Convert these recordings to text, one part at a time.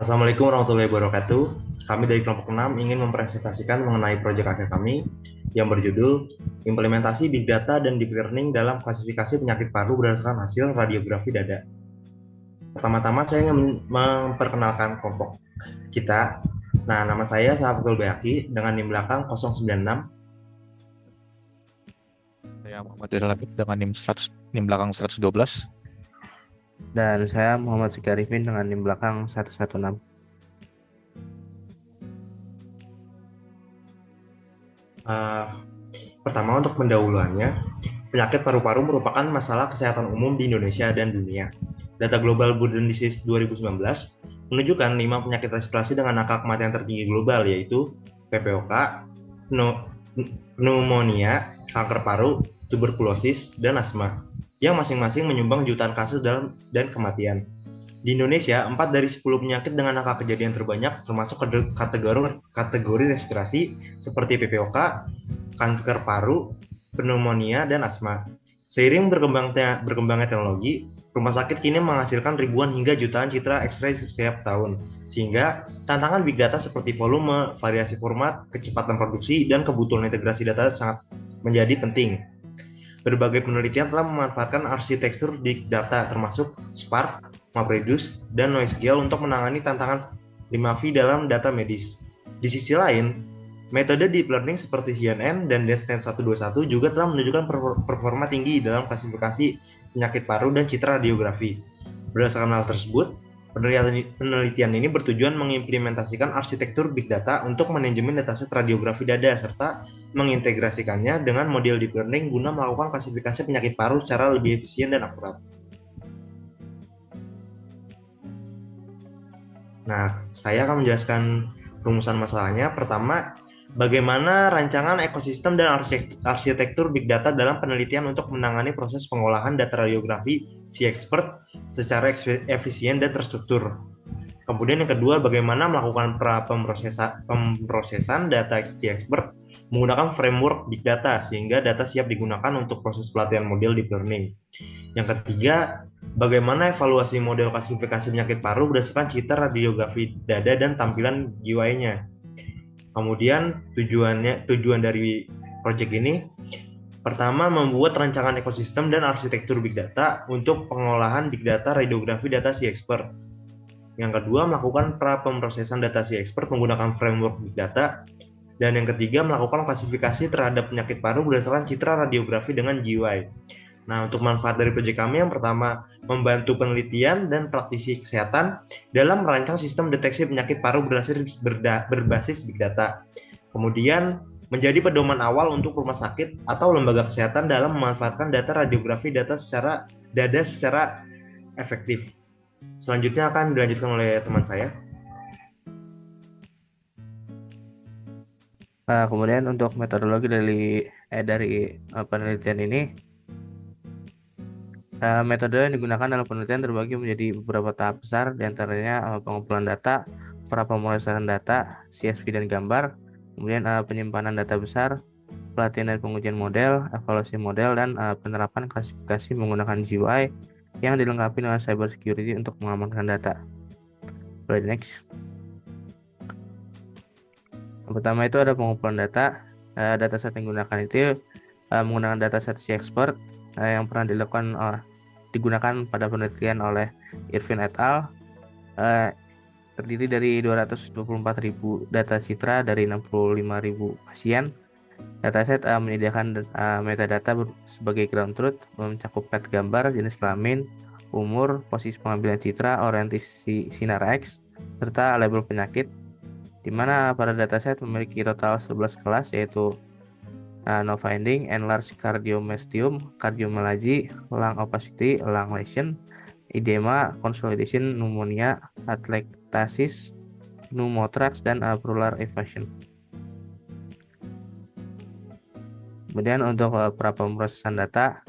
Assalamualaikum warahmatullahi wabarakatuh. Kami dari kelompok 6 ingin mempresentasikan mengenai proyek akhir kami yang berjudul Implementasi Big Data dan Deep Learning dalam Klasifikasi Penyakit Paru berdasarkan hasil radiografi dada. Pertama-tama saya ingin memperkenalkan kelompok kita. Nah, nama saya Sahabatul Bayaki dengan NIM belakang 096. Saya Muhammad Irlafik dengan NIM belakang 112. Dan saya Muhammad Zikarifin dengan NIM belakang 116. Uh, Pertama, untuk pendahuluannya, penyakit paru-paru merupakan masalah kesehatan umum di Indonesia dan dunia. Data Global Burden Disease 2019 menunjukkan 5 penyakit respirasi dengan angka kematian tertinggi global, yaitu PPOK, pneumonia, kanker paru, tuberkulosis, dan asma, yang masing-masing menyumbang jutaan kasus dan kematian. Di Indonesia, 4 dari 10 penyakit dengan angka kejadian terbanyak termasuk kategori respirasi seperti PPOK, kanker paru, pneumonia, dan asma. Seiring berkembangnya teknologi, rumah sakit kini menghasilkan ribuan hingga jutaan citra X-ray setiap tahun, sehingga tantangan big data seperti volume, variasi format, kecepatan produksi, dan kebutuhan integrasi data sangat menjadi penting. Berbagai penelitian telah memanfaatkan arsitektur big data termasuk Spark, MapReduce, dan NoSQL untuk menangani tantangan 5V dalam data medis. Di sisi lain, metode deep learning seperti CNN dan Descent 121 juga telah menunjukkan performa tinggi dalam klasifikasi penyakit paru dan citra radiografi. Berdasarkan hal tersebut, penelitian ini bertujuan mengimplementasikan arsitektur big data untuk manajemen dataset radiografi dada serta mengintegrasikannya dengan model deep learning guna melakukan klasifikasi penyakit paru secara lebih efisien dan akurat. Nah, saya akan menjelaskan rumusan masalahnya. Pertama, bagaimana rancangan ekosistem dan arsitektur big data dalam penelitian untuk menangani proses pengolahan data radiografi si expert secara efisien dan terstruktur. Kemudian yang kedua, bagaimana melakukan pemrosesan data si expert menggunakan framework big data sehingga data siap digunakan untuk proses pelatihan model deep learning. Yang ketiga, bagaimana evaluasi model klasifikasi penyakit paru berdasarkan citra radiografi dada dan tampilan GUI-nya. Kemudian tujuan dari proyek ini, pertama, membuat rancangan ekosistem dan arsitektur big data untuk pengolahan big data radiografi data si expert. Yang kedua, melakukan pemrosesan data si expert menggunakan framework big data. Dan yang ketiga, melakukan klasifikasi terhadap penyakit paru berdasarkan citra radiografi dengan GUI. Nah, untuk manfaat dari proyek kami, yang pertama, membantu penelitian dan praktisi kesehatan dalam merancang sistem deteksi penyakit paru berbasis big data. Kemudian, menjadi pedoman awal untuk rumah sakit atau lembaga kesehatan dalam memanfaatkan data radiografi dada secara efektif. Selanjutnya akan dilanjutkan oleh teman saya. Kemudian untuk metodologi dari penelitian ini, metode yang digunakan dalam penelitian terbagi menjadi beberapa tahap besar, diantaranya pengumpulan data, pemrosesan data, CSV dan gambar, kemudian penyimpanan data besar, pelatihan dan pengujian model, evaluasi model, dan penerapan klasifikasi menggunakan GUI yang dilengkapi dengan cyber security untuk mengamankan data. Next. Yang pertama itu ada pengumpulan data. Dataset yang digunakan itu menggunakan dataset si expert yang pernah digunakan pada penelitian oleh Irvin et al. Terdiri dari 224.000 data citra dari 65.000 pasien. Dataset menyediakan metadata sebagai ground truth, mencakup pet gambar, jenis kelamin, umur, posisi pengambilan citra, orientasi sinar X, serta label penyakit, di mana pada dataset memiliki total 11 kelas, yaitu no finding, enlarged cardiomystium, cardiomyopathy, lung opacity, lung lesion, edema, consolidation, pneumonia, atelectasis, pneumothorax, dan pleural effusion. Kemudian untuk pemrosesan data,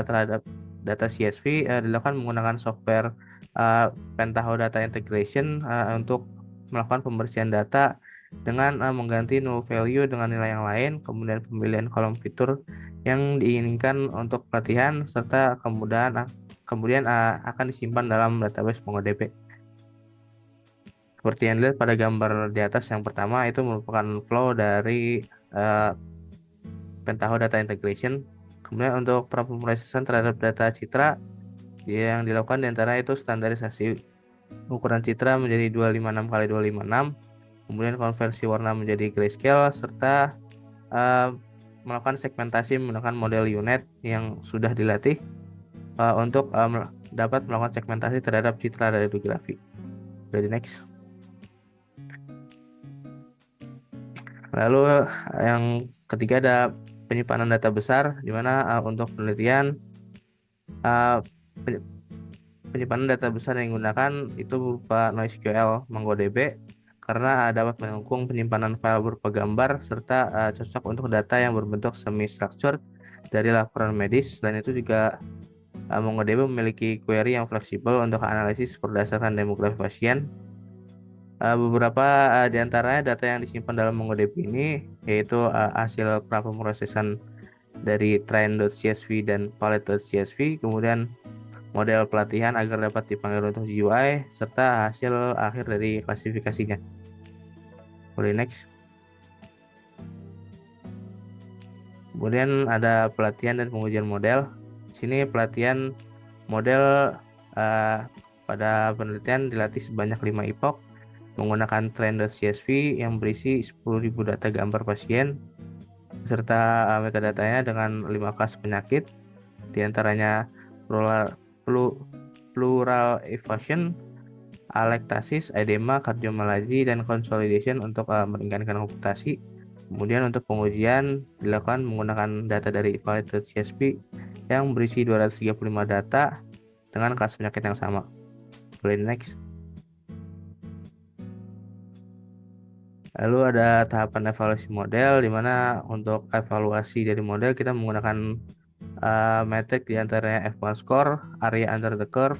terhadap data CSV dilakukan menggunakan software Pentaho Data Integration untuk melakukan pembersihan data dengan mengganti null value dengan nilai yang lain, kemudian pemilihan kolom fitur yang diinginkan untuk pelatihan, serta kemudian akan disimpan dalam database MongoDB. Seperti yang dilihat pada gambar di atas yang pertama, itu merupakan flow dari Pentaho Data Integration. Kemudian untuk pemrosesan terhadap data citra yang dilakukan diantara itu standarisasi ukuran citra menjadi 256 kali 256, kemudian konversi warna menjadi grayscale, serta melakukan segmentasi menggunakan model UNet yang sudah dilatih untuk dapat melakukan segmentasi terhadap citra radiografi. Jadi next. Lalu yang ketiga ada penyimpanan data besar, di mana untuk penelitian penyimpanan data besar yang digunakan itu berupa NoSQL MongoDB, karena dapat mendukung penyimpanan file berupa gambar serta cocok untuk data yang berbentuk semi-structured dari laporan medis. Selain itu juga MongoDB memiliki query yang fleksibel untuk analisis berdasarkan demografi pasien. Beberapa di antaranya data yang disimpan dalam MongoDB ini yaitu hasil pemrosesan dari train.csv dan palette.csv, kemudian model pelatihan agar dapat dipanggil untuk GUI, serta hasil akhir dari klasifikasinya. Boleh next. Kemudian ada pelatihan dan pengujian model. Di sini pelatihan model pada penelitian dilatih sebanyak 5 epoch menggunakan train.csv yang berisi 10.000 data gambar pasien serta metadatanya dengan 5 kelas penyakit, diantaranya pleural effusion, alektasis, edema, kardiomalazi, dan consolidation untuk meringankan komputasi. Kemudian untuk pengujian dilakukan menggunakan data dari valid.csv yang berisi 235 data dengan kelas penyakit yang sama. Boleh next. Lalu ada tahapan evaluasi model, di mana untuk evaluasi dari model kita menggunakan metrik diantaranya F1 score, area under the curve,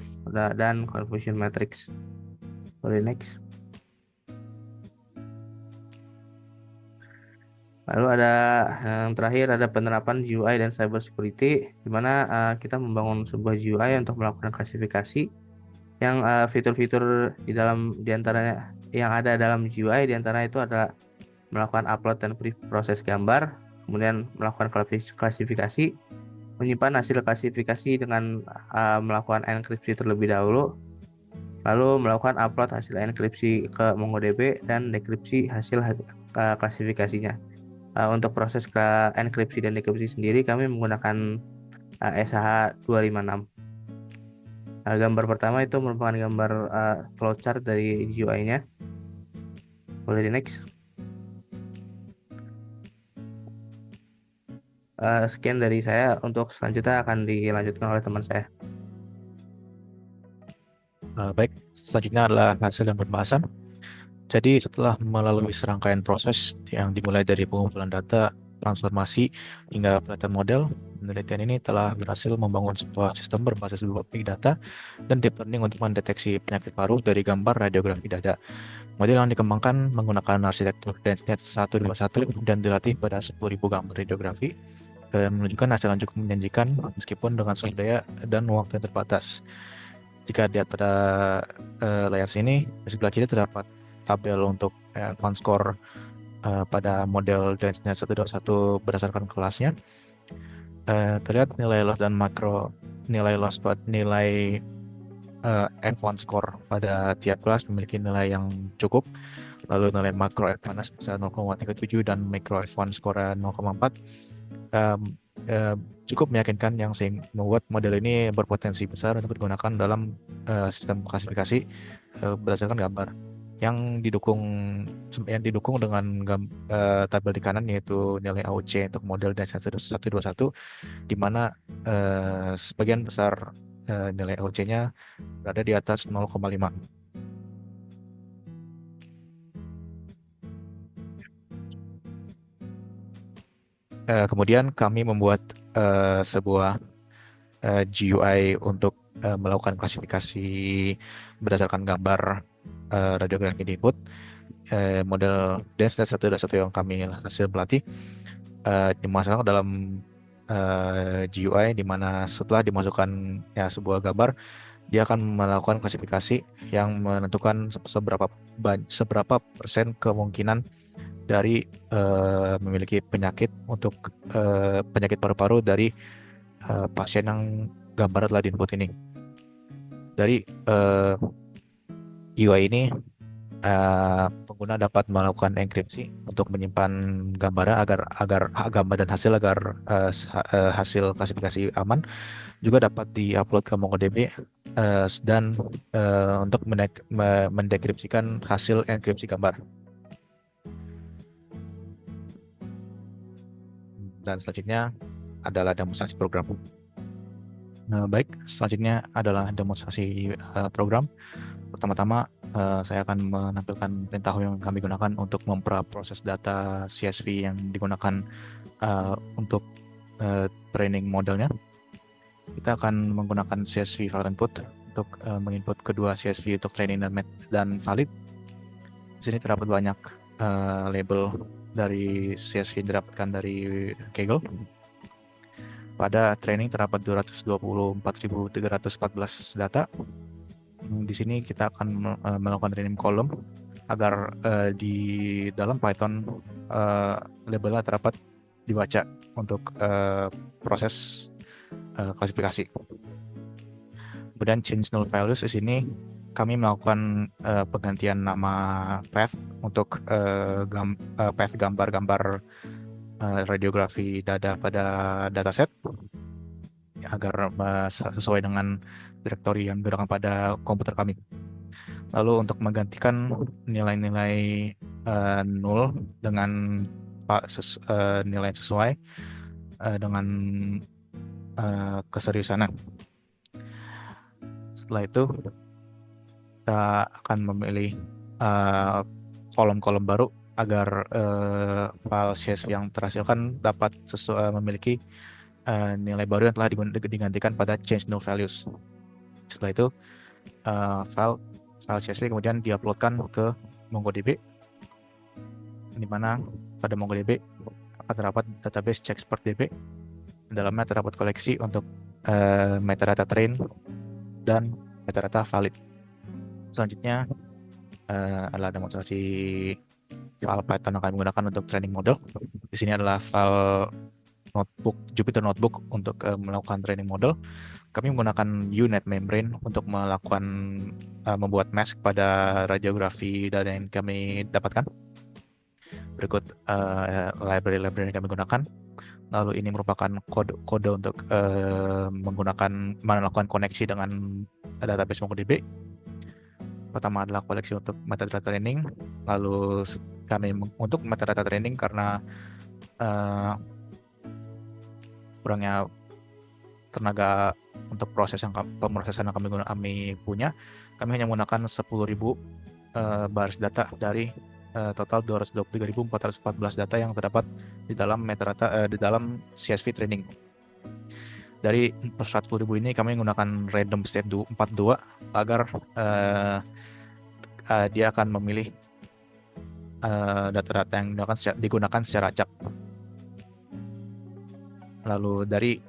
dan confusion matrix. Boleh next. Lalu ada yang terakhir, ada penerapan GUI dan cyber security, di mana kita membangun sebuah GUI untuk melakukan klasifikasi yang fitur-fitur diantaranya yang ada dalam GUI diantara itu adalah melakukan upload dan proses gambar, kemudian melakukan klasifikasi, menyimpan hasil klasifikasi dengan melakukan enkripsi terlebih dahulu, lalu melakukan upload hasil enkripsi ke MongoDB dan dekripsi hasil klasifikasinya. Untuk proses enkripsi dan dekripsi sendiri kami menggunakan SH 256. Gambar pertama itu merupakan gambar flowchart dari GUI-nya. Boleh di next. Sekian dari saya. Untuk selanjutnya akan dilanjutkan oleh teman saya. Baik, selanjutnya adalah hasil dan pembahasan. Jadi setelah melalui serangkaian proses yang dimulai dari pengumpulan data, transformasi, hingga pelatihan model, penelitian ini telah berhasil membangun sebuah sistem berbasis big data dan deep learning untuk mendeteksi penyakit paru dari gambar radiografi dada. Model yang dikembangkan menggunakan arsitektur DenseNet 121 dan dilatih pada 10.000 gambar radiografi dan menunjukkan hasil yang cukup menjanjikan meskipun dengan sumber daya dan waktu yang terbatas. Jika dilihat pada layar sini, di sebelah kiri terdapat tabel untuk advance score pada model DenseNet 121 berdasarkan kelasnya. Terlihat nilai loss dan nilai F1 score pada tiap kelas memiliki nilai yang cukup. Lalu nilai makro F1 sebesar 0,37 dan mikro F1 score 0,4 cukup meyakinkan yang sehingga membuat model ini berpotensi besar untuk digunakan dalam sistem klasifikasi berdasarkan gambar yang didukung dengan tabel di kanan, yaitu nilai AOC untuk model DenseNet 121, di mana sebagian besar nilai AOC-nya berada di atas 0,5. Kemudian kami membuat sebuah GUI untuk melakukan klasifikasi berdasarkan gambar radiografi di input. Model DenseNet 121 yang kami hasil pelatih dimasukkan ke dalam GUI, di mana setelah dimasukkan sebuah gambar, dia akan melakukan klasifikasi yang menentukan seberapa persen kemungkinan dari memiliki penyakit untuk penyakit paru-paru dari pasien yang gambar telah diinput ini. Dari UI ini pengguna dapat melakukan enkripsi untuk menyimpan gambarnya agar gambar dan hasil hasil klasifikasi aman, juga dapat diupload ke MongoDB dan untuk mendekripsikan hasil enkripsi gambar. Dan selanjutnya adalah demonstrasi program. Baik, selanjutnya adalah demonstrasi program. Pertama-tama saya akan menampilkan perintah yang kami gunakan untuk memproses data CSV yang digunakan untuk training modelnya. Kita akan menggunakan CSV file input untuk menginput kedua CSV untuk training dan valid. Di sini terdapat banyak label dari CSV yang didapatkan dari Kaggle. Pada training terdapat 224.314 data. Di sini kita akan melakukan rename column agar di dalam Python labelnya terdapat dibaca untuk proses klasifikasi. Kemudian change null values di sini kami melakukan penggantian nama path untuk path gambar-gambar radiografi dada pada dataset agar sesuai dengan direktori yang digunakan pada komputer kami. Lalu untuk menggantikan nilai-nilai null dengan nilai sesuai dengan keseriusannya. Setelah itu kita akan memilih kolom-kolom baru agar file CSV yang terhasilkan dapat memiliki nilai baru yang telah digantikan pada change null values. Setelah itu file CSV kemudian diuploadkan ke MongoDB, di mana pada MongoDB akan terdapat database checkexpertDB. Dalamnya terdapat koleksi untuk metadata train dan metadata valid. Selanjutnya adalah demonstrasi file Python yang kami gunakan untuk training model. Di sini adalah file notebook Jupyter Notebook untuk melakukan training model. Kami menggunakan UNet membrane untuk melakukan membuat mask pada radiografi data yang kami dapatkan. Berikut library yang kami gunakan. Lalu ini merupakan kode untuk melakukan koneksi dengan database MongoDB. Pertama adalah koleksi untuk metadata training. Lalu kami untuk metadata training karena kurangnya tenaga untuk pemrosesan yang kami punya, kami hanya menggunakan 10.000 baris data dari total 223.414 data yang terdapat di dalam metadata di dalam CSV training. Dari 110.000 ini kami menggunakan random state 42 agar dia akan memilih data-data yang digunakan secara acak. Lalu dari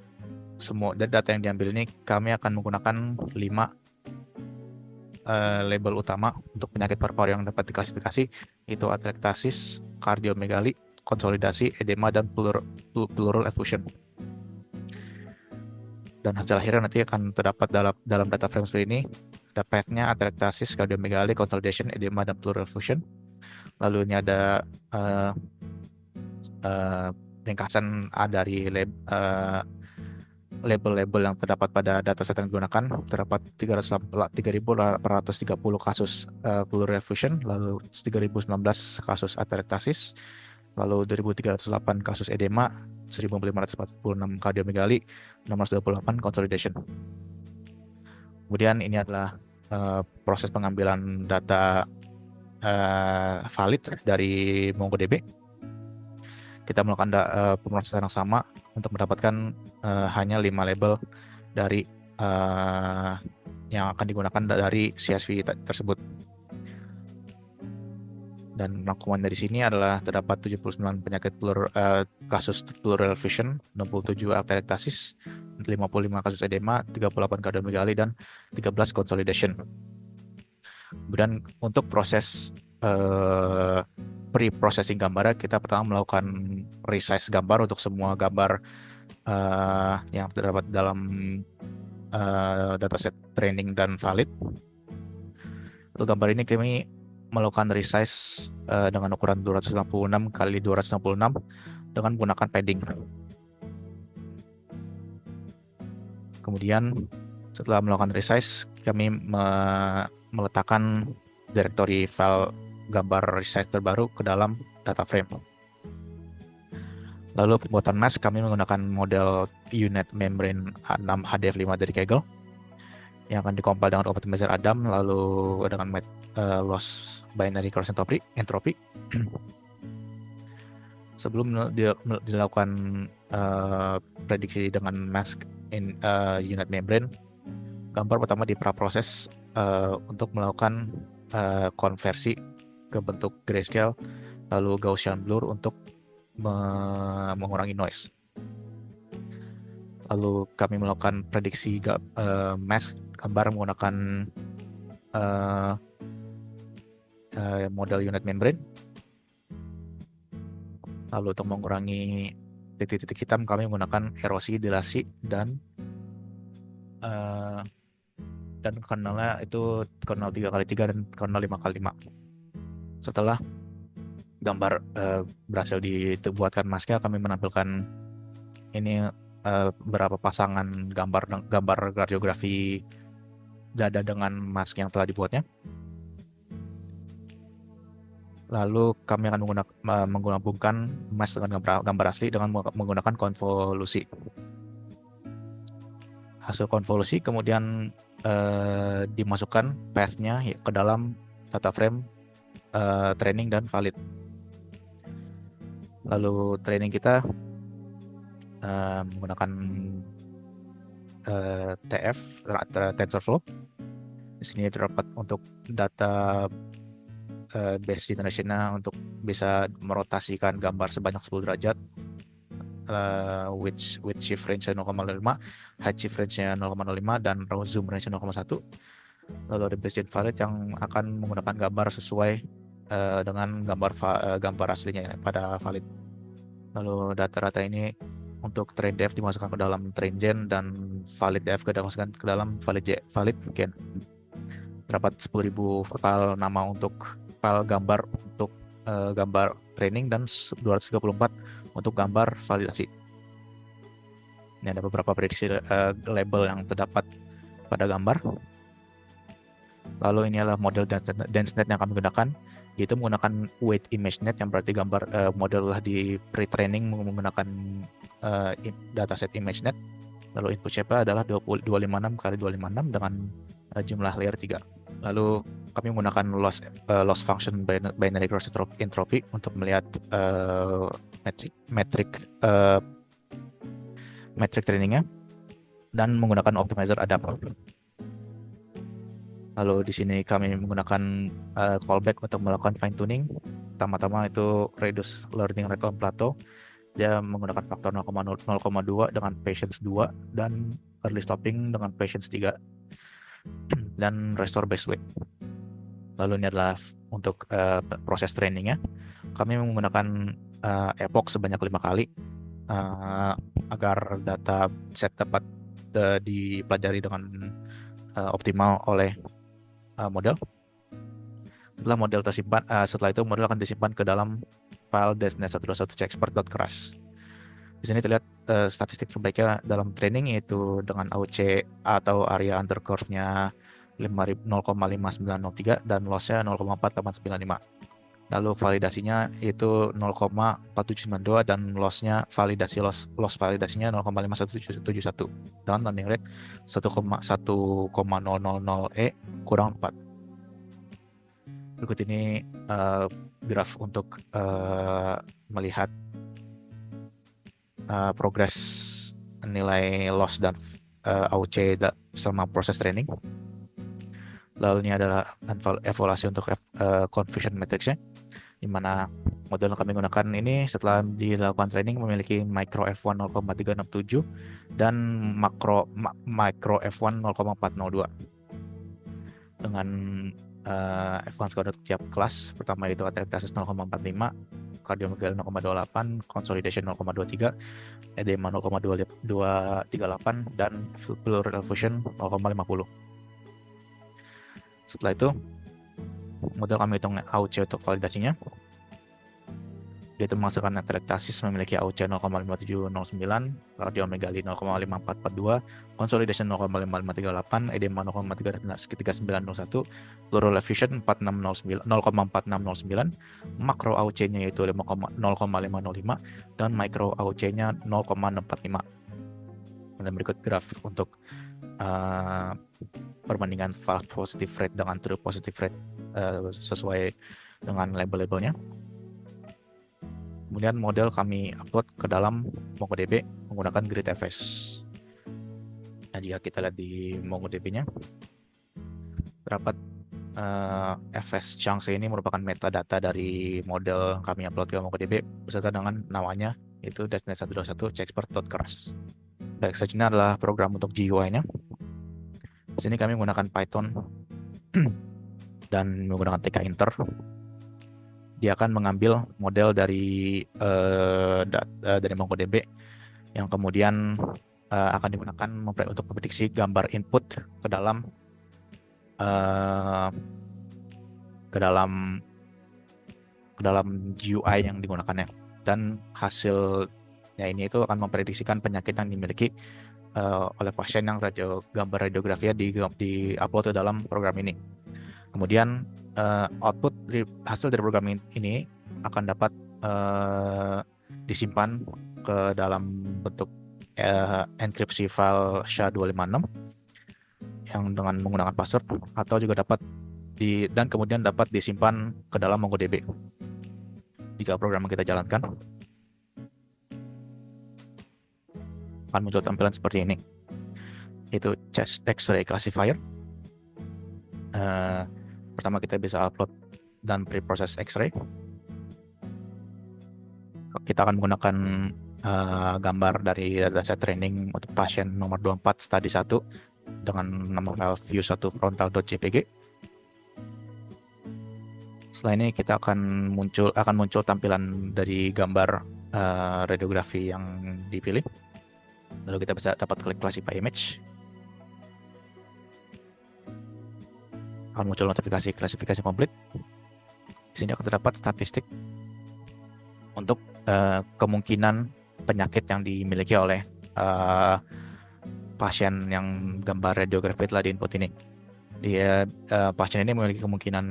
semua data yang diambil ini kami akan menggunakan 5 label utama untuk penyakit paru-paru yang dapat diklasifikasi, yaitu atelektasis, kardiomegali, konsolidasi, edema, dan pleural effusion. Dan hasil akhirnya nanti akan terdapat dalam data frame seperti ini. Ada path-nya atelektasis, kardiomegali, consolidation, edema, dan pleural effusion. Lalu ini ada ringkasan dari label-label yang terdapat pada dataset yang digunakan. Terdapat 3.830 kasus pleural effusion, lalu 3.019 kasus atelektasis, lalu 2.308 kasus edema, 1.546 kardiomegali, 628 consolidation. Kemudian ini adalah proses pengambilan data valid dari MongoDB. Kita melakukan pemrosesan yang sama untuk mendapatkan hanya 5 label dari yang akan digunakan dari CSV tersebut. Dan rangkuman dari sini adalah terdapat 79 penyakit kasus pleural effusion, 67 atelektasis, 55 kasus edema, 38 kardiomegali, dan 13 consolidation. Kemudian untuk proses pre-processing gambar, kita pertama melakukan resize gambar untuk semua gambar yang terdapat dalam dataset training dan valid. Untuk gambar ini kami melakukan resize dengan ukuran 266 kali 266 dengan menggunakan padding. Kemudian setelah melakukan resize, kami meletakkan directory file gambar resize terbaru ke dalam data frame. Lalu pembuatan mask, kami menggunakan model unit membrane 6 HDF5 dari Kaggle yang akan dikompil dengan optimizer Adam, lalu dengan loss binary cross entropy. Sebelum dilakukan prediksi dengan mask unit membrane, gambar pertama diproses untuk melakukan konversi ke bentuk grayscale, lalu Gaussian blur untuk mengurangi noise. Lalu kami melakukan prediksi mask gambar menggunakan model unit membrane. Lalu untuk mengurangi titik-titik hitam, kami menggunakan erosi, dilasi, dan kernelnya itu kernel 3x3 dan kernel 5x5. Setelah gambar berhasil dibuatkan masknya, kami menampilkan ini beberapa pasangan gambar radiografi dada dengan mask yang telah dibuatnya. Lalu kami akan menggabungkan mask dengan gambar asli dengan menggunakan konvolusi. Hasil konvolusi kemudian dimasukkan path-nya ke dalam data frame training dan valid. Lalu training kita menggunakan TF, TensorFlow. Di sini terdapat untuk data base generation-nya untuk bisa merotasikan gambar sebanyak 10 derajat, width shift range 0,5, height shift range 0,05, dan row zoom range 0,1. Lalu ada base gen valid yang akan menggunakan gambar sesuai dengan gambar aslinya pada valid. Lalu data-data ini untuk train def dimasukkan ke dalam train gen dan valid def dimasukkan ke dalam valid gen. Terdapat 10.000 file nama untuk file gambar untuk gambar training dan 234 untuk gambar validasi. Ini ada beberapa prediksi label yang terdapat pada gambar. Lalu ini adalah model DenseNet yang kami gunakan, yaitu menggunakan weight ImageNet, yang berarti gambar model telah di pre-training menggunakan dataset ImageNet. Lalu input shape adalah 256 kali 256 dengan jumlah layer 3. Lalu kami menggunakan loss function binary cross entropy untuk melihat metric trainingnya dan menggunakan optimizer Adam. Lalu di sini kami menggunakan callback untuk melakukan fine tuning. Pertama-tama itu reduce learning rate on plateau. Dia menggunakan faktor 0,2 dengan patience 2 dan early stopping dengan patience 3 dan restore base weight. Lalu ini adalah untuk proses trainingnya. Kami menggunakan epoch sebanyak 5 kali agar data set dapat dipelajari dengan optimal oleh model. Setelah itu model akan disimpan ke dalam file desnet121chexpert.crash. Di sini terlihat statistik terbaiknya dalam training, yaitu dengan AUC atau area under curve-nya 0,5903 dan loss-nya 0,4895. Lalu validasinya itu 0,4792 dan loss-nya loss validasinya 0,5171 dengan landing rate 1,000E kurang 4. Berikut ini graf untuk melihat progres nilai loss dan AUC selama proses training. Lalu ini adalah evaluasi untuk confusion matrix-nya. di mana model yang kami gunakan ini setelah dilakukan training memiliki micro f1 0,367 dan micro f1 0,402 dengan F1 score untuk tiap kelas. Pertama itu atelektasis 0,45, kardiomegali 0,28, consolidation 0,23, edema 0,238 dan pleural effusion 0,50. Setelah itu model kami hitung AUC untuk validasinya. Dia itu menghasilkan atelektasis memiliki AUC 0,5709, kardiomegali 0,5442, consolidation 0,5538, edema 0,3901, pleural effusion 0,4609, makro AUC-nya yaitu 0,505 dan micro AUC-nya 0,645. Dan berikut graf untuk perbandingan false positive rate dengan true positive rate sesuai dengan label-labelnya. Kemudian model kami upload ke dalam MongoDB menggunakan GridFS. Nah, jika kita lihat di MongoDB-nya, terdapat FS chunks ini merupakan metadata dari model kami upload ke MongoDB beserta dengan namanya, yaitu -121 chexpert.keras. Baik, selanjutnya adalah program untuk GUI-nya. Di sini kami menggunakan Python dan menggunakan tkinter. Dia akan mengambil model dari MongoDB yang kemudian akan digunakan untuk memprediksi gambar input ke dalam GUI yang digunakannya, dan hasilnya ini itu akan memprediksikan penyakit yang dimiliki oleh pasien yang gambar radiografinya di-upload ke dalam program ini. Kemudian output hasil dari program ini akan dapat disimpan ke dalam bentuk enkripsi file SHA-256 yang dengan menggunakan password, atau juga dapat dan kemudian dapat disimpan ke dalam MongoDB jika program yang kita jalankan. Akan muncul tampilan seperti ini, yaitu chest X-ray classifier. Pertama kita bisa upload dan pre-process X-ray. Kita akan menggunakan gambar dari dataset training untuk pasien nomor 24 study 1 dengan nama file view1frontal.jpg. Setelah ini kita akan muncul tampilan dari gambar radiografi yang dipilih. Lalu kita bisa dapat klik classify image. Akan muncul notifikasi klasifikasi komplit. Di sini akan terdapat statistik untuk kemungkinan penyakit yang dimiliki oleh pasien yang gambar radiografi telah diinput ini. Pasien ini memiliki kemungkinan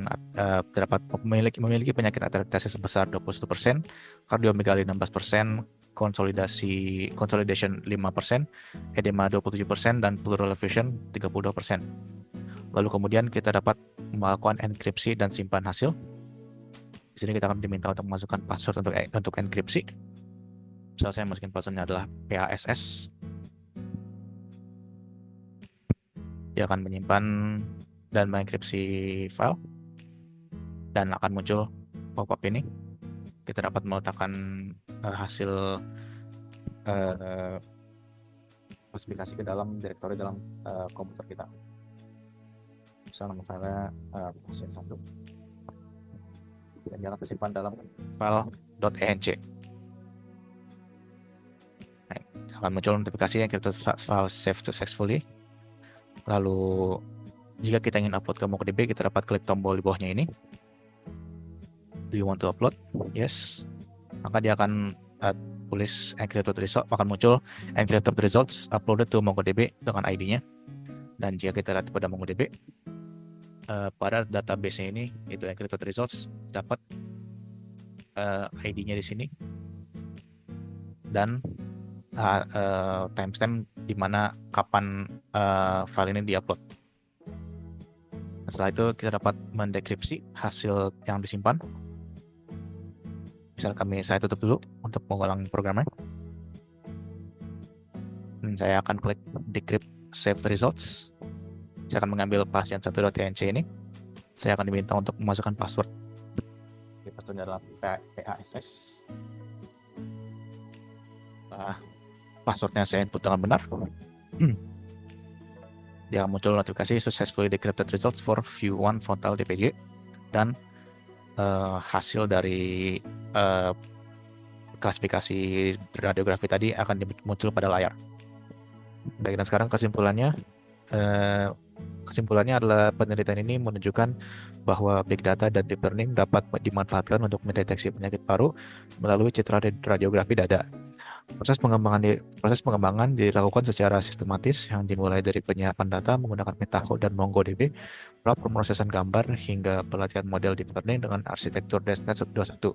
memiliki penyakit atelektasis sebesar 21%, kardiomegali 16%, consolidation 5%, edema 27%, dan pleural effusion 32%. Lalu kemudian kita dapat melakukan enkripsi dan simpan hasil. Di sini kita akan diminta untuk memasukkan password untuk enkripsi. Misal saya masukin passwordnya adalah PASS. Dia akan menyimpan dan mengenkripsi file, dan akan muncul pop-up ini. Kita dapat meletakkan hasil klasifikasi ke dalam direktori dalam komputer kita. Misal nama filenya pasien 1, dan jangan tersimpan dalam file .enc. Nah, akan muncul notifikasi yang kita file save successfully. Lalu jika kita ingin upload ke MongoDB, kita dapat klik tombol di bawahnya ini. Do you want to upload? Yes. Maka dia akan tulis encrypted result, akan muncul encrypted results uploaded to MongoDB dengan ID-nya. Dan jika kita lihat pada MongoDB, pada database ini, itu encrypted results, dapat ID-nya di sini dan timestamp di mana kapan file ini diupload. Setelah itu kita dapat mendekripsi hasil yang disimpan. Misal saya tutup dulu untuk mengulang programnya. Dan saya akan klik decrypt save the results. Saya akan mengambil pasien 1.tnc ini. Saya akan diminta untuk memasukkan password. satunya adalah PASS. Passwordnya saya input dengan benar. Dia muncul notifikasi successfully decrypted results for view 1 frontal DPG, dan hasil dari klasifikasi radiografi tadi akan muncul pada layar. Baik, dan sekarang kesimpulannya adalah penelitian ini menunjukkan bahwa big data dan deep learning dapat dimanfaatkan untuk mendeteksi penyakit paru melalui citra radiografi dada. Proses pengembangan dilakukan secara sistematis yang dimulai dari penyiapan data menggunakan Metaho dan MongoDB, pemrosesan gambar hingga pelatihan model deep learning dengan arsitektur DeskNet 121.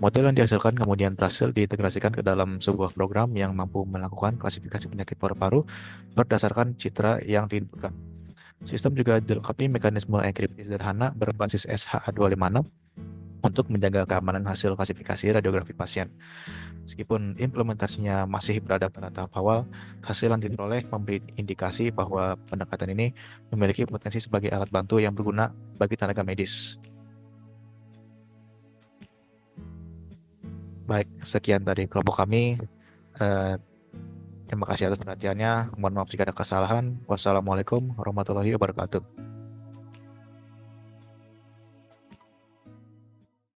Model yang dihasilkan kemudian berhasil diintegrasikan ke dalam sebuah program yang mampu melakukan klasifikasi penyakit paru-paru berdasarkan citra yang diinputkan. Sistem juga dilengkapi mekanisme enkripsi sederhana berbasis SHA-256 untuk menjaga keamanan hasil klasifikasi radiografi pasien. Meskipun implementasinya masih berada pada tahap awal, hasil yang diperoleh memberi indikasi bahwa pendekatan ini memiliki potensi sebagai alat bantu yang berguna bagi tenaga medis. Baik, sekian dari kelompok kami. Terima kasih atas perhatiannya. Mohon maaf jika ada kesalahan. Wassalamualaikum warahmatullahi wabarakatuh.